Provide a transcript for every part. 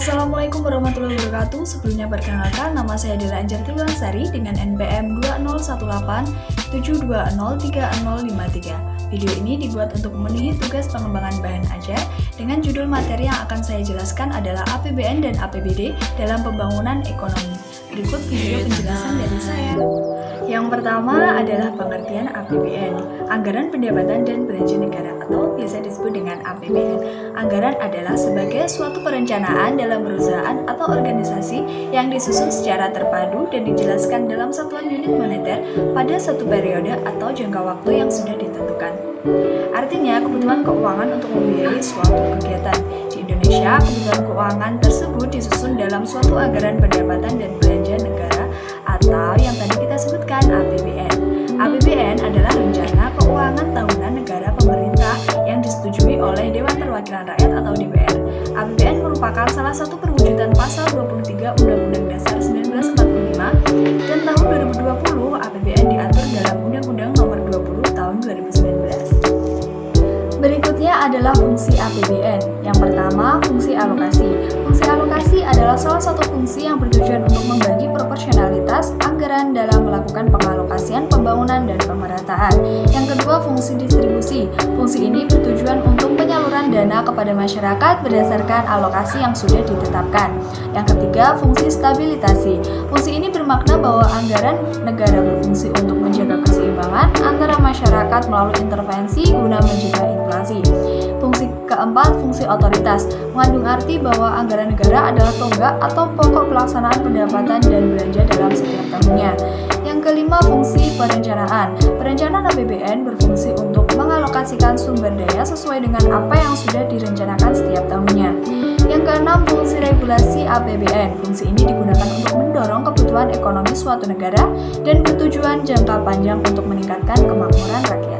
Assalamualaikum warahmatullahi wabarakatuh. Sebelumnya perkenalkan, nama saya adalah Anjar Tiwansari dengan NPM 2018-7203053. Video ini dibuat untuk memenuhi tugas pengembangan bahan ajar dengan judul materi yang akan saya jelaskan adalah APBN dan APBD dalam pembangunan ekonomi. Berikut video penjelasan dari saya. Yang pertama adalah pengertian APBN, Anggaran Pendapatan dan Belanja Negara atau biasa disebut dengan APBN. Anggaran adalah sebagai suatu perencanaan dalam perusahaan atau organisasi yang disusun secara terpadu dan dijelaskan dalam satuan unit moneter pada satu periode atau jangka waktu yang sudah ditentukan. Artinya, kebutuhan keuangan untuk membiayai suatu kegiatan. Di Indonesia, kebutuhan keuangan tersebut disusun dalam suatu anggaran pendapatan dan belanja negara atau yang tadi kita sebutkan APBN. APBN adalah rencana keuangan tahunan negara pemerintah yang disetujui oleh Dewan Perwakilan Rakyat atau DPR. APBN merupakan salah satu perwujudan pasal 23 Undang-Undang Dasar 1945 dan tahun 2020 APBN diatur dalam Undang-Undang Nomor 20 Tahun 2019. Berikutnya adalah fungsi APBN. Yang pertama, fungsi alokasi. Fungsi alokasi adalah salah satu fungsi yang bertujuan untuk membagi proporsionalitas anggaran dalam melakukan pengalokasian pembangunan dan pemerataan. Yang kedua, fungsi distribusi. Fungsi ini bertujuan untuk penyaluran dana kepada masyarakat berdasarkan alokasi yang sudah ditetapkan. Yang ketiga, fungsi stabilitasi. Fungsi ini bermakna bahwa anggaran negara berfungsi untuk menjaga keseimbangan antara masyarakat melalui intervensi guna mencegah inflasi. Fungsi keempat, fungsi otoritas, mengandung arti bahwa anggaran negara adalah tonggak atau pokok pelaksanaan pendapatan dan belanja dalam setiap tahunnya. Yang kelima, fungsi perencanaan. Perencanaan APBN berfungsi untuk mengalokasikan sumber daya sesuai dengan apa yang sudah direncanakan setiap tahunnya. Yang keenam, fungsi regulasi APBN. Fungsi ini digunakan untuk mendorong kebutuhan ekonomi suatu negara dan bertujuan jangka panjang untuk meningkatkan kemakmuran rakyat.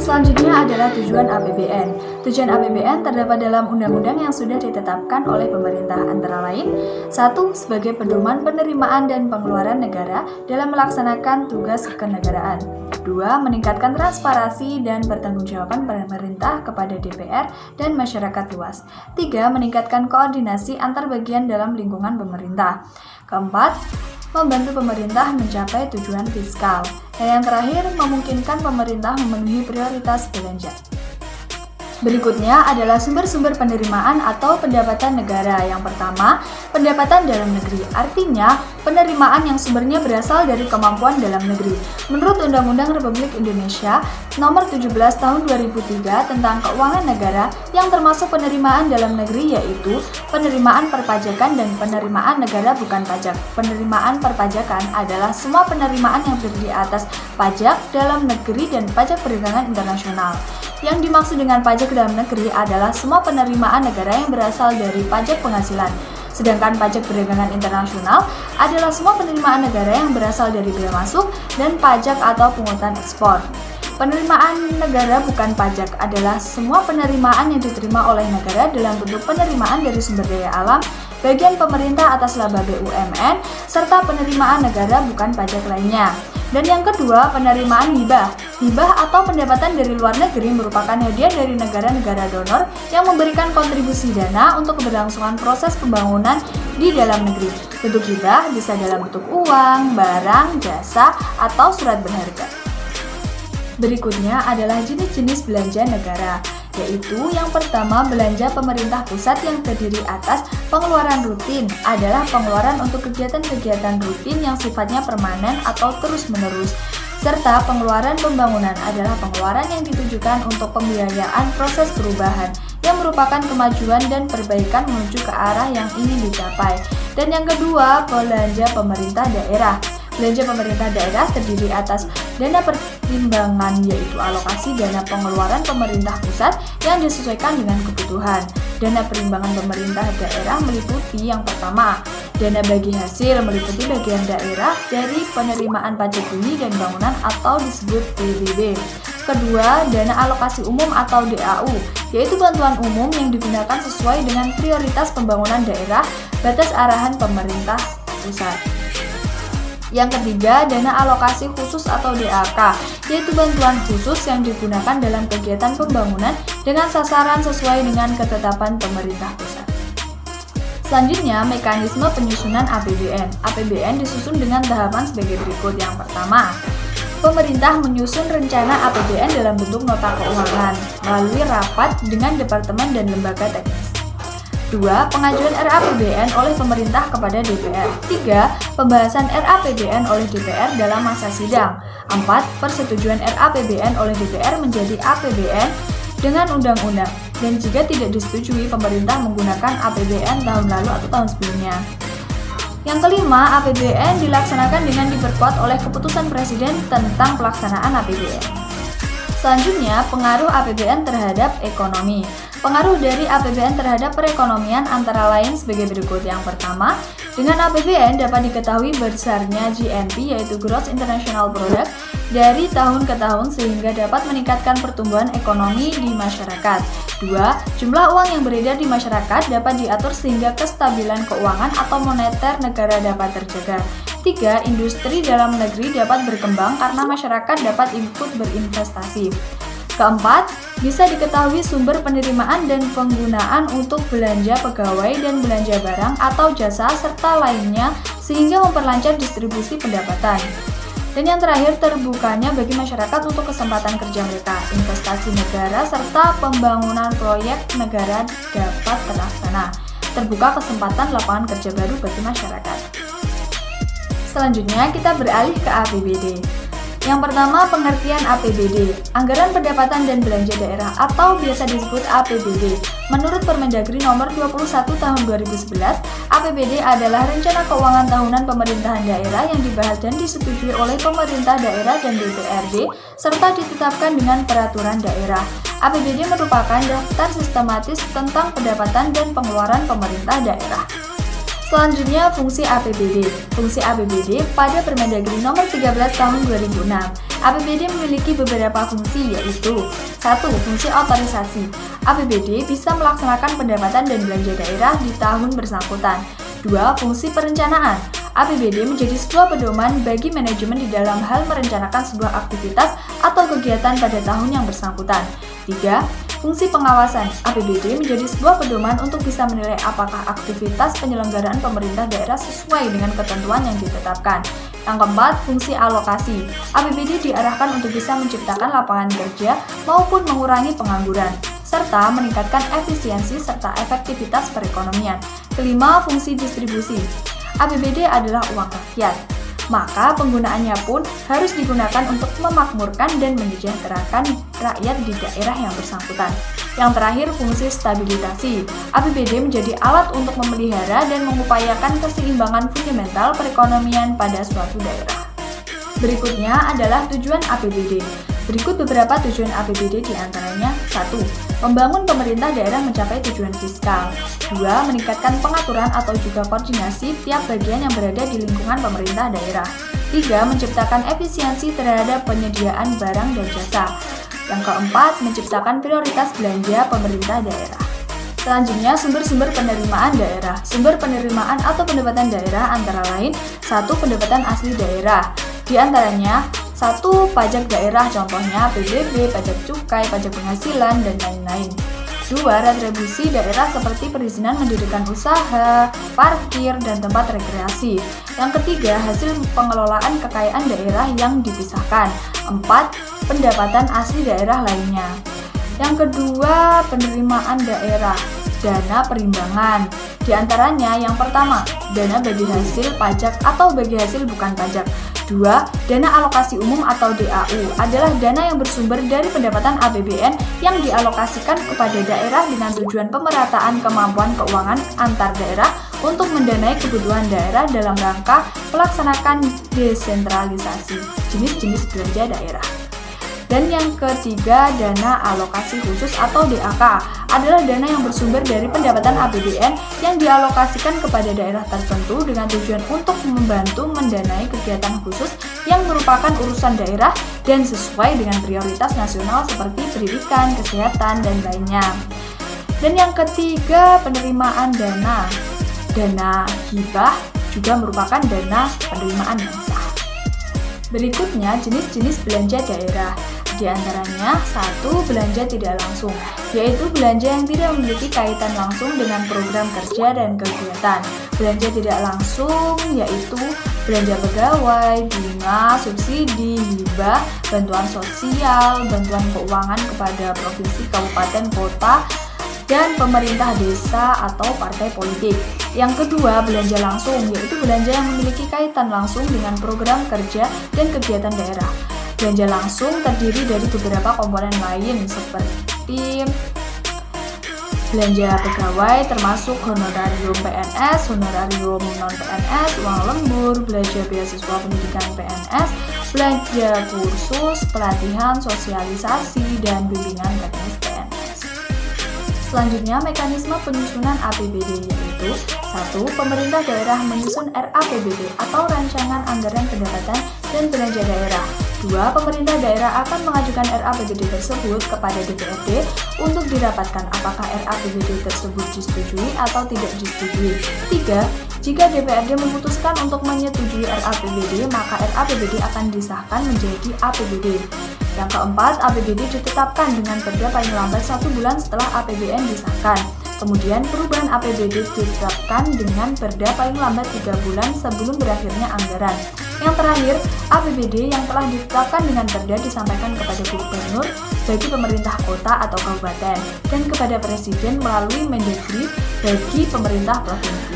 Selanjutnya adalah tujuan APBN. Tujuan APBN terdapat dalam undang-undang yang sudah ditetapkan oleh pemerintah antara lain 1. Sebagai pedoman penerimaan dan pengeluaran negara dalam melaksanakan tugas kenegaraan. 2. Meningkatkan transparansi dan pertanggungjawaban pemerintah kepada DPR dan masyarakat luas. 3. Meningkatkan koordinasi antar bagian dalam lingkungan pemerintah. 4. Membantu pemerintah mencapai tujuan fiskal. Dan yang terakhir, memungkinkan pemerintah memenuhi prioritas belanja. Berikutnya adalah sumber-sumber penerimaan atau pendapatan negara. Yang pertama, pendapatan dalam negeri. Artinya, penerimaan yang sumbernya berasal dari kemampuan dalam negeri. Menurut Undang-Undang Republik Indonesia Nomor 17 Tahun 2003 tentang Keuangan Negara, yang termasuk penerimaan dalam negeri yaitu penerimaan perpajakan dan penerimaan negara bukan pajak. Penerimaan perpajakan adalah semua penerimaan yang terdiri atas pajak dalam negeri dan pajak perdagangan internasional. Yang dimaksud dengan pajak dalam negeri adalah semua penerimaan negara yang berasal dari pajak penghasilan. Sedangkan pajak perdagangan internasional adalah semua penerimaan negara yang berasal dari bea masuk dan pajak atau pungutan ekspor. Penerimaan negara bukan pajak adalah semua penerimaan yang diterima oleh negara dalam bentuk penerimaan dari sumber daya alam, bagian pemerintah atas laba BUMN, serta penerimaan negara bukan pajak lainnya. Dan yang kedua, penerimaan hibah. Hibah atau pendapatan dari luar negeri merupakan hadiah dari negara-negara donor yang memberikan kontribusi dana untuk keberlangsungan proses pembangunan di dalam negeri. Bentuk hibah bisa dalam bentuk uang, barang, jasa, atau surat berharga. Berikutnya adalah jenis-jenis belanja negara, yaitu yang pertama, belanja pemerintah pusat yang terdiri atas pengeluaran rutin adalah pengeluaran untuk kegiatan-kegiatan rutin yang sifatnya permanen atau terus-menerus, serta pengeluaran pembangunan adalah pengeluaran yang ditujukan untuk pembiayaan proses perubahan yang merupakan kemajuan dan perbaikan menuju ke arah yang ingin dicapai. Dan yang kedua, belanja pemerintah daerah. Belanja pemerintah daerah terdiri atas dana pertimbangan yaitu alokasi dana pengeluaran pemerintah pusat yang disesuaikan dengan kebutuhan. Dana perimbangan pemerintah daerah meliputi yang pertama, dana bagi hasil meliputi bagian daerah dari penerimaan pajak bumi dan bangunan atau disebut PBB. Kedua, dana alokasi umum atau DAU, yaitu bantuan umum yang digunakan sesuai dengan prioritas pembangunan daerah, batas arahan pemerintah pusat. Yang ketiga, dana alokasi khusus atau DAK, yaitu bantuan khusus yang digunakan dalam kegiatan pembangunan dengan sasaran sesuai dengan ketetapan pemerintah pusat. Selanjutnya, mekanisme penyusunan APBN. APBN disusun dengan tahapan sebagai berikut. Yang pertama, pemerintah menyusun rencana APBN dalam bentuk nota keuangan melalui rapat dengan departemen dan lembaga teknis. 2. Pengajuan RAPBN oleh pemerintah kepada DPR. 3. Pembahasan RAPBN oleh DPR dalam masa sidang. 4. Persetujuan RAPBN oleh DPR menjadi APBN dengan undang-undang. Dan jika tidak disetujui, pemerintah menggunakan APBN tahun lalu atau tahun sebelumnya. Yang kelima, APBN dilaksanakan dengan diperkuat oleh keputusan Presiden tentang pelaksanaan APBN. Selanjutnya, pengaruh APBN terhadap ekonomi. Pengaruh dari APBN terhadap perekonomian antara lain sebagai berikut. Yang pertama, dengan APBN dapat diketahui besarnya GNP yaitu Gross International Product dari tahun ke tahun sehingga dapat meningkatkan pertumbuhan ekonomi di masyarakat. 2. Jumlah uang yang beredar di masyarakat dapat diatur sehingga kestabilan keuangan atau moneter negara dapat terjaga. 3. Industri dalam negeri dapat berkembang karena masyarakat dapat ikut berinvestasi. Keempat, bisa diketahui sumber penerimaan dan penggunaan untuk belanja pegawai dan belanja barang atau jasa serta lainnya sehingga memperlancar distribusi pendapatan. Dan yang terakhir, terbukanya bagi masyarakat untuk kesempatan kerja mereka, investasi negara serta pembangunan proyek negara dapat terlaksana. Terbuka kesempatan lapangan kerja baru bagi masyarakat. Selanjutnya kita beralih ke APBD. Yang pertama, pengertian APBD, Anggaran Pendapatan dan Belanja Daerah atau biasa disebut APBD. Menurut Permendagri nomor 21 tahun 2011, APBD adalah rencana keuangan tahunan pemerintahan daerah yang dibahas dan disetujui oleh pemerintah daerah dan DPRD serta ditetapkan dengan peraturan daerah. APBD merupakan daftar sistematis tentang pendapatan dan pengeluaran pemerintah daerah. Selanjutnya, fungsi APBD. Fungsi APBD pada Permendagri nomor 13 tahun 2006. APBD memiliki beberapa fungsi yaitu 1. Fungsi otorisasi. APBD bisa melaksanakan pendapatan dan belanja daerah di tahun bersangkutan. 2. Fungsi perencanaan. APBD menjadi sebuah pedoman bagi manajemen di dalam hal merencanakan sebuah aktivitas atau kegiatan pada tahun yang bersangkutan. 3. Fungsi pengawasan. APBD menjadi sebuah pedoman untuk bisa menilai apakah aktivitas penyelenggaraan pemerintah daerah sesuai dengan ketentuan yang ditetapkan. Yang keempat, fungsi alokasi. APBD diarahkan untuk bisa menciptakan lapangan kerja maupun mengurangi pengangguran, serta meningkatkan efisiensi serta efektivitas perekonomian. Kelima, fungsi distribusi. APBD adalah uang rakyat, maka penggunaannya pun harus digunakan untuk memakmurkan dan menyejahterakan rakyat di daerah yang bersangkutan. Yang terakhir, fungsi stabilisasi. APBD menjadi alat untuk memelihara dan mengupayakan keseimbangan fundamental perekonomian pada suatu daerah. Berikutnya adalah tujuan APBD. Berikut beberapa tujuan APBD diantaranya: 1. Membangun pemerintah daerah mencapai tujuan fiskal. 2. Meningkatkan pengaturan atau juga koordinasi tiap bagian yang berada di lingkungan pemerintah daerah. 3. Menciptakan efisiensi terhadap penyediaan barang dan jasa. Yang keempat, menciptakan prioritas belanja pemerintah daerah. Selanjutnya, sumber-sumber penerimaan daerah. Sumber penerimaan atau pendapatan daerah antara lain: 1. Pendapatan asli daerah. Di antaranya 1. Pajak daerah, contohnya PBB, pajak cukai, pajak penghasilan, dan lain-lain. 2. Retribusi daerah seperti perizinan mendirikan usaha, parkir, dan tempat rekreasi. Yang ketiga, hasil pengelolaan kekayaan daerah yang dipisahkan. 4. Pendapatan asli daerah lainnya. Yang kedua, penerimaan daerah, dana perimbangan. Di antaranya yang pertama, dana bagi hasil pajak atau bagi hasil bukan pajak. 2. Dana alokasi umum atau DAU adalah dana yang bersumber dari pendapatan APBN yang dialokasikan kepada daerah dengan tujuan pemerataan kemampuan keuangan antar daerah untuk mendanai kebutuhan daerah dalam rangka melaksanakan desentralisasi jenis-jenis belanja daerah. Dan yang ketiga, dana alokasi khusus atau DAK adalah dana yang bersumber dari pendapatan APBN yang dialokasikan kepada daerah tertentu dengan tujuan untuk membantu mendanai kegiatan khusus yang merupakan urusan daerah dan sesuai dengan prioritas nasional seperti pendidikan, kesehatan, dan lainnya. Dan yang ketiga, penerimaan dana. Dana hibah juga merupakan dana penerimaan yang sah. Berikutnya, jenis-jenis belanja daerah. Di antaranya, 1. Belanja tidak langsung, yaitu belanja yang tidak memiliki kaitan langsung dengan program kerja dan kegiatan. Belanja tidak langsung yaitu belanja pegawai, bunga, subsidi, hibah, bantuan sosial, bantuan keuangan kepada provinsi, kabupaten, kota, dan pemerintah desa atau partai politik. Yang kedua, belanja langsung, yaitu belanja yang memiliki kaitan langsung dengan program kerja dan kegiatan daerah. Belanja langsung terdiri dari beberapa komponen lain seperti belanja pegawai termasuk honorarium PNS, honorarium non-PNS, uang lembur, belanja beasiswa pendidikan PNS, belanja kursus, pelatihan, sosialisasi, dan bimbingan teknis PNS. Selanjutnya, mekanisme penyusunan APBD yaitu 1. Pemerintah daerah menyusun RAPBD atau Rancangan Anggaran Pendapatan dan Belanja Daerah. 2. Pemerintah daerah akan mengajukan RAPBD tersebut kepada DPRD untuk dirapatkan apakah RAPBD tersebut disetujui atau tidak disetujui. 3. Jika DPRD memutuskan untuk menyetujui RAPBD, maka RAPBD akan disahkan menjadi APBD. Yang keempat, APBD ditetapkan dengan perda paling lambat 1 bulan setelah APBN disahkan. Kemudian perubahan APBD ditetapkan dengan perda paling lambat 3 bulan sebelum berakhirnya anggaran. Yang terakhir, APBD yang telah ditetapkan dengan perda disampaikan kepada gubernur bagi pemerintah kota atau kabupaten dan kepada presiden melalui Mendagri bagi pemerintah provinsi.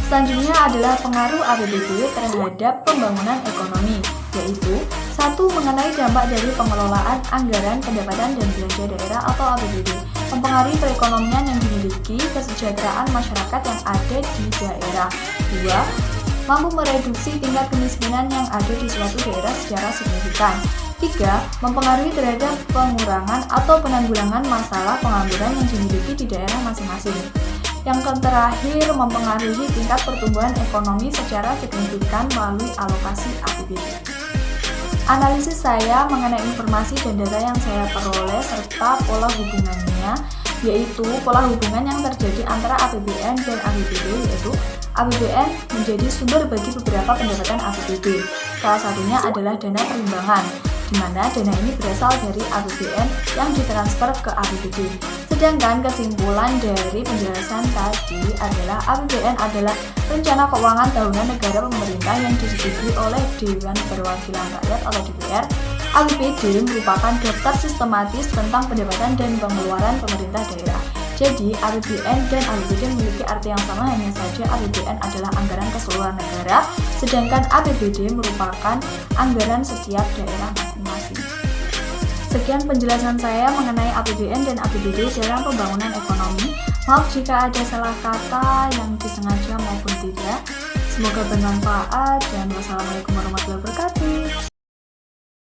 Selanjutnya adalah pengaruh APBD terhadap pembangunan ekonomi, yaitu 1. Mengenai dampak dari pengelolaan anggaran pendapatan dan belanja daerah atau APBD, mempengaruhi perekonomian yang dimiliki, kesejahteraan masyarakat yang ada di daerah. 2. Mampu mereduksi tingkat kemiskinan yang ada di suatu daerah secara signifikan. 3. Mempengaruhi terhadap pengurangan atau penanggulangan masalah pengangguran yang dimiliki di daerah masing-masing. Yang terakhir, mempengaruhi tingkat pertumbuhan ekonomi secara signifikan melalui alokasi APBD. Analisis saya mengenai informasi dan data yang saya peroleh serta pola hubungannya, yaitu pola hubungan yang terjadi antara APBN dan APBD, yaitu APBN menjadi sumber bagi beberapa pendapatan APBD. Salah satunya adalah dana perimbangan, di mana dana ini berasal dari APBN yang ditransfer ke APBD. Sedangkan kesimpulan dari penjelasan tadi adalah APBN adalah rencana keuangan tahunan negara pemerintah yang disetujui oleh Dewan Perwakilan Rakyat atau DPR. APBD merupakan daftar sistematis tentang pendapatan dan pengeluaran pemerintah daerah. Jadi, APBN dan APBD memiliki arti yang sama, hanya saja APBN adalah anggaran keseluruhan negara, sedangkan APBD merupakan anggaran setiap daerah masing-masing. Sekian penjelasan saya mengenai APBN dan APBD dalam pembangunan ekonomi. Maaf jika ada salah kata yang disengaja maupun tidak. Semoga bermanfaat dan wassalamualaikum warahmatullahi wabarakatuh.